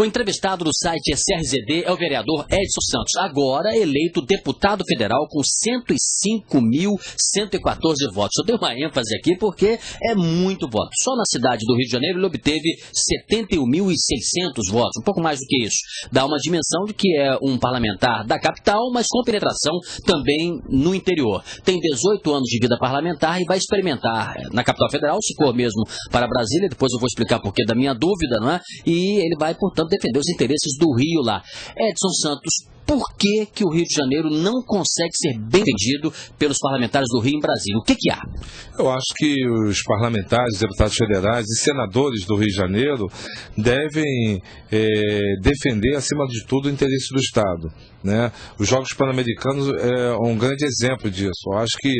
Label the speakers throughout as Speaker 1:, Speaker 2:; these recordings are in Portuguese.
Speaker 1: O entrevistado do site SRZD é o vereador Edson Santos, agora eleito deputado federal com 105.114 votos. Eu dei uma ênfase aqui porque é muito voto. Só na cidade do Rio de Janeiro ele obteve 71.600 votos, um pouco mais do que isso. Dá uma dimensão de que é um parlamentar da capital, mas com penetração também no interior. Tem 18 anos de vida parlamentar e vai experimentar na capital federal, se for mesmo para Brasília, depois eu vou explicar por que da minha dúvida, não é? E ele vai, portanto, defender os interesses do Rio lá. Edson Santos, por que que o Rio de Janeiro não consegue ser bem entendido pelos parlamentares do Rio em Brasília? O que que há?
Speaker 2: Eu acho que os parlamentares, deputados federais e senadores do Rio de Janeiro devem defender, acima de tudo, o interesse do Estado, né? Os Jogos Pan-Americanos é um grande exemplo disso. Eu acho que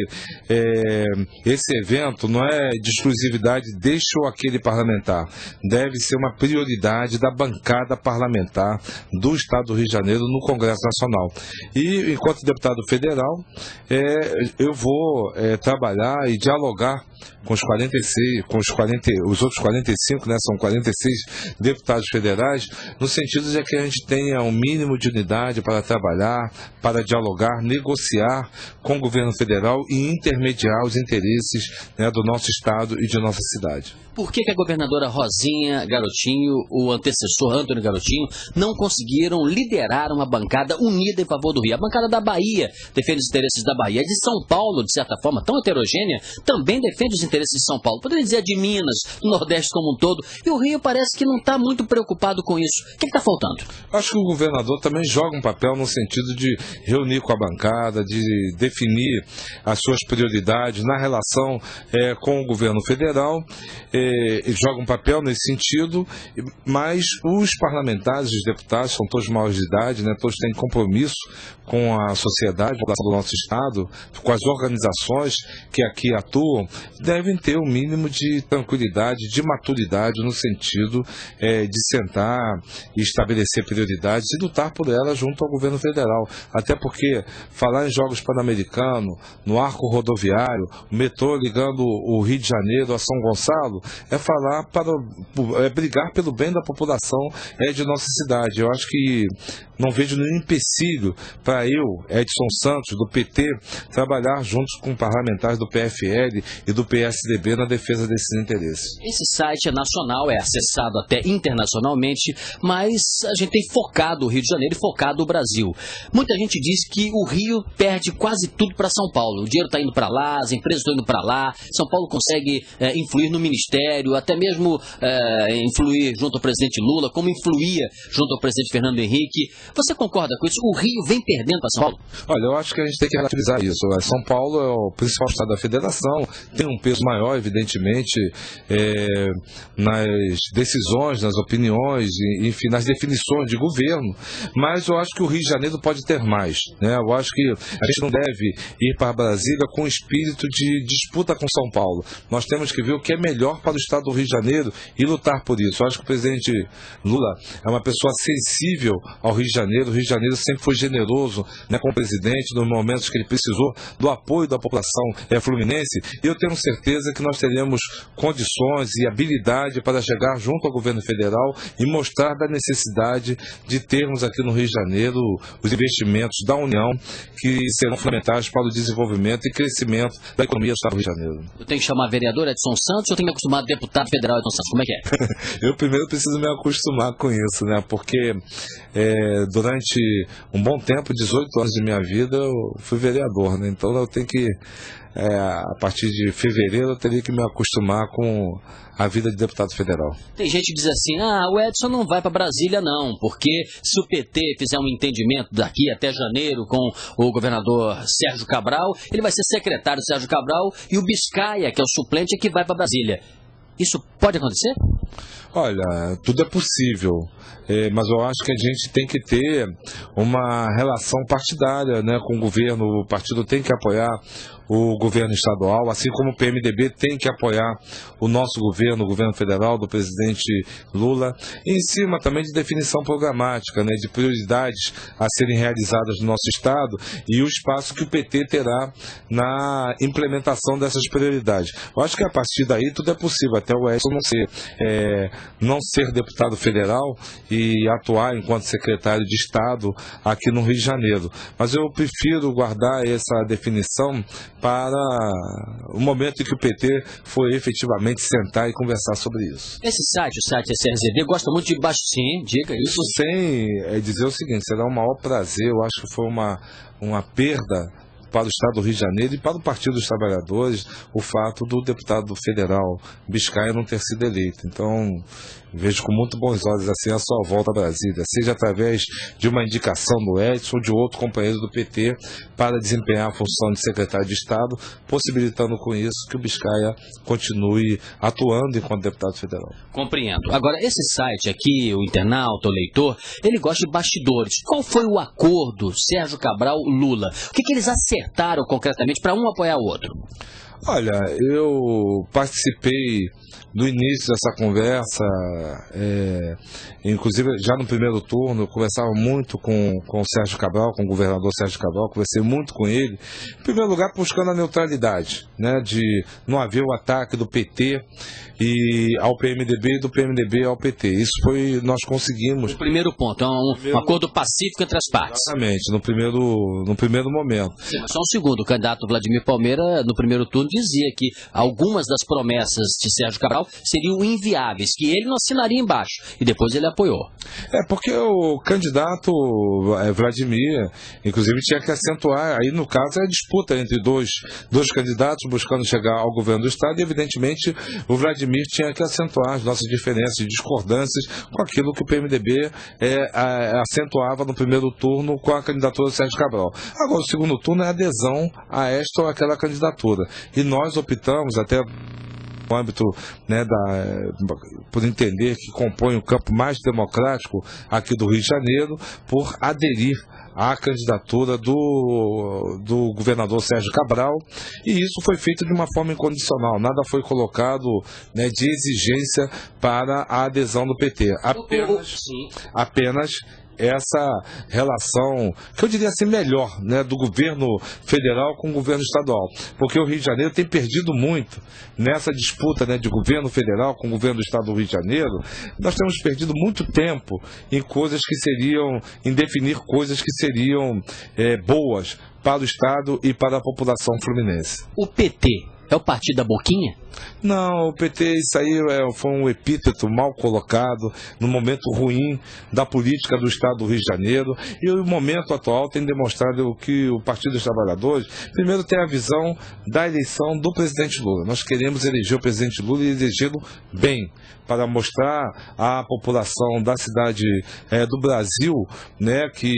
Speaker 2: esse evento não é de exclusividade deste ou aquele parlamentar. Deve ser uma prioridade da bancada parlamentar do Estado do Rio de Janeiro no Congresso Nacional. E, enquanto deputado federal, eu vou trabalhar e dialogar com os 46, os outros 45, né, são 46 deputados federais, no sentido de que a gente tenha um mínimo de unidade para trabalhar, para dialogar, negociar com o governo federal e intermediar os interesses, né, do nosso estado e de nossa cidade.
Speaker 1: Por que que a governadora Rosinha Garotinho, o antecessor Antônio Garotinho, não conseguiram liderar uma bancada unida em favor do Rio? A bancada da Bahia defende os interesses da Bahia. A de São Paulo, de certa forma, tão heterogênea, também defende os interesses de São Paulo. Poderia dizer de Minas, do Nordeste como um todo. E o Rio parece que não está muito preocupado com isso. O que está faltando?
Speaker 2: Acho que o governador também joga um papel no sentido de reunir com a bancada, de definir as suas prioridades na relação com o governo federal. Ele joga um papel nesse sentido, mas os parlamentares, os deputados, são todos maiores de idade, né? Todos têm compromisso com a sociedade, com a população do nosso estado, com as organizações que aqui atuam, devem ter um mínimo de tranquilidade, de maturidade, no sentido de sentar e estabelecer prioridades e lutar por elas junto ao governo federal. Até porque falar em Jogos Pan-Americanos, no arco rodoviário, o metrô ligando o Rio de Janeiro a São Gonçalo, brigar pelo bem da população de nossa cidade. Eu acho que não vejo nenhum empecilho para eu, Edson Santos, do PT, trabalhar juntos com parlamentares do PFL e do PSDB na defesa desses interesses.
Speaker 1: Esse site é nacional, é acessado até internacionalmente, mas a gente tem focado o Rio de Janeiro e focado o Brasil. Muita gente diz que o Rio perde quase tudo para São Paulo. O dinheiro está indo para lá, as empresas estão indo para lá, São Paulo consegue influir no ministério, até mesmo influir junto ao presidente Lula, como influía junto ao presidente Fernando Henrique. Você concorda com isso? O Rio vem perdendo para São Paulo?
Speaker 2: Olha, eu acho que a gente tem que relativizar isso. São Paulo é o principal estado da federação, tem um peso maior, evidentemente, nas decisões, nas opiniões, enfim, nas definições de governo, mas eu acho que o Rio de Janeiro pode ter mais, né? Eu acho que a gente não deve ir para Brasília com espírito de disputa com São Paulo. Nós temos que ver o que é melhor para o estado do Rio de Janeiro e lutar por isso. Eu acho que o presidente Lula é uma pessoa sensível ao Rio de Janeiro. O Rio de Janeiro sempre foi generoso, né, com o presidente nos momentos que ele precisou do apoio da população fluminense, e eu tenho certeza que nós teremos condições e habilidade para chegar junto ao governo federal e mostrar da necessidade de termos aqui no Rio de Janeiro os investimentos da União que serão fundamentais para o desenvolvimento e crescimento da economia do estado do Rio de Janeiro.
Speaker 1: Eu tenho que chamar vereador Edson Santos ou eu tenho que me acostumar a deputado federal Edson Santos? Como é que é?
Speaker 2: Eu primeiro preciso me acostumar com isso, né? Porque durante um bom tempo, 18 anos de minha vida, eu fui vereador, né? Então eu tenho que, a partir de fevereiro, eu teria que me acostumar com a vida de deputado federal.
Speaker 1: Tem gente que diz assim, o Edson não vai para Brasília não, porque se o PT fizer um entendimento daqui até janeiro com o governador Sérgio Cabral, ele vai ser secretário do Sérgio Cabral e o Biscaia, que é o suplente, é que vai para Brasília. Isso pode acontecer?
Speaker 2: Olha, tudo é possível, mas eu acho que a gente tem que ter uma relação partidária, né, com o governo. O partido tem que apoiar o governo estadual, assim como o PMDB tem que apoiar o nosso governo, o governo federal, do presidente Lula, e em cima também de definição programática, né, de prioridades a serem realizadas no nosso Estado e o espaço que o PT terá na implementação dessas prioridades. Eu acho que a partir daí tudo é possível, até o Edson não ser deputado federal e atuar enquanto secretário de Estado aqui no Rio de Janeiro. Mas eu prefiro guardar essa definição para o momento em que o PT for efetivamente sentar e conversar sobre isso.
Speaker 1: Esse site, o site SRZD, gosta muito de baixo. Sim, diga isso.
Speaker 2: Isso sem dizer o seguinte, será um maior prazer, eu acho que foi uma perda para o Estado do Rio de Janeiro e para o Partido dos Trabalhadores o fato do deputado federal Biscaia não ter sido eleito. Então, vejo com muito bons olhos assim a sua volta a Brasília, seja através de uma indicação do Edson ou de outro companheiro do PT para desempenhar a função de secretário de Estado, possibilitando com isso que o Biscaia continue atuando enquanto deputado federal.
Speaker 1: Compreendo. Agora, esse site aqui, o internauta, o leitor, ele gosta de bastidores. Qual foi o acordo Sérgio Cabral-Lula? O que eles acertaram concretamente para um apoiar o outro?
Speaker 2: Olha, eu participei do início dessa conversa, inclusive já no primeiro turno, eu conversava muito com o Sérgio Cabral, com o governador Sérgio Cabral, conversei muito com ele, em primeiro lugar buscando a neutralidade, né, de não haver o ataque do PT ao PMDB e do PMDB ao PT. Isso nós conseguimos.
Speaker 1: O primeiro ponto, é um acordo pacífico entre as partes.
Speaker 2: Exatamente, no primeiro momento.
Speaker 1: Sim, mas só um segundo, o candidato Vladimir Palmeira, no primeiro turno, dizia que algumas das promessas de Sérgio Cabral seriam inviáveis, que ele não assinaria embaixo, e depois ele apoiou.
Speaker 2: Porque o candidato Vladimir, inclusive, tinha que acentuar, aí no caso é a disputa entre dois candidatos buscando chegar ao governo do Estado, e evidentemente o Vladimir tinha que acentuar as nossas diferenças e discordâncias com aquilo que o PMDB acentuava no primeiro turno com a candidatura do Sérgio Cabral. Agora, o segundo turno é adesão a esta ou aquela candidatura. E nós optamos, até no âmbito, né, por entender que compõe o campo mais democrático aqui do Rio de Janeiro, por aderir à candidatura do governador Sérgio Cabral, e isso foi feito de uma forma incondicional, nada foi colocado, né, de exigência para a adesão do PT, apenas essa relação, que eu diria assim, melhor, né, do governo federal com o governo estadual, porque o Rio de Janeiro tem perdido muito nessa disputa, né, de governo federal com o governo do estado do Rio de Janeiro. Nós temos perdido muito tempo em definir coisas que seriam boas para o estado e para a população fluminense.
Speaker 1: O PT é o partido da boquinha?
Speaker 2: Não, o PT, isso aí foi um epíteto mal colocado no momento ruim da política do Estado do Rio de Janeiro, e o momento atual tem demonstrado que o Partido dos Trabalhadores, primeiro, tem a visão da eleição do presidente Lula. Nós queremos eleger o presidente Lula e elegê-lo bem, para mostrar à população da cidade do Brasil, né, que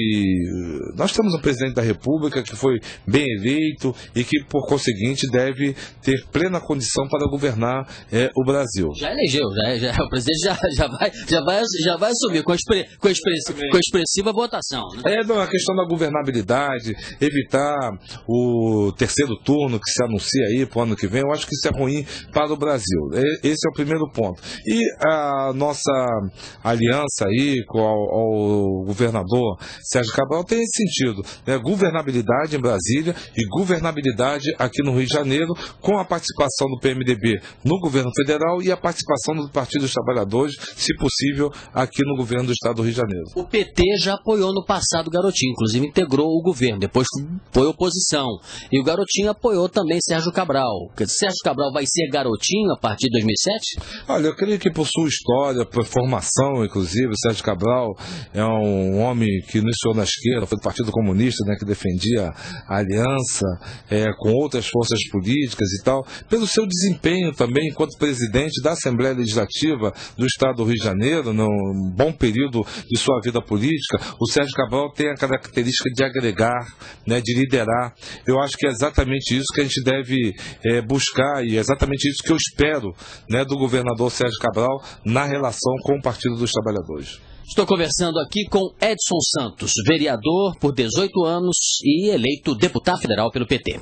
Speaker 2: nós temos um presidente da República que foi bem eleito e que, por conseguinte, deve ter plena condição para governar o Brasil.
Speaker 1: Já elegeu, o presidente já vai assumir com expressiva votação, né?
Speaker 2: A questão da governabilidade, evitar o terceiro turno que se anuncia aí para o ano que vem, eu acho que isso é ruim para o Brasil. Esse é o primeiro ponto. E a nossa aliança aí com o governador Sérgio Cabral tem esse sentido, né? Governabilidade em Brasília e governabilidade aqui no Rio de Janeiro, com a participação do PMDB no governo federal e a participação do Partido dos Trabalhadores, se possível, aqui no governo do estado do Rio de Janeiro.
Speaker 1: O PT já apoiou no passado o Garotinho, inclusive integrou o governo, depois foi oposição. E o Garotinho apoiou também Sérgio Cabral. Sérgio Cabral vai ser Garotinho a partir de 2007?
Speaker 2: Olha, eu creio que por sua história, por formação, inclusive, o Sérgio Cabral é um homem que iniciou na esquerda, foi do Partido Comunista, né, que defendia a aliança com outras forças políticas e tal, pelo seu desempenho também enquanto presidente da Assembleia Legislativa do Estado do Rio de Janeiro, num bom período de sua vida política. O Sérgio Cabral tem a característica de agregar, né, de liderar. Eu acho que é exatamente isso que a gente deve buscar, e é exatamente isso que eu espero, né, do governador Sérgio Cabral na relação com o Partido dos Trabalhadores.
Speaker 1: Estou conversando aqui com Edson Santos, vereador por 18 anos e eleito deputado federal pelo PT.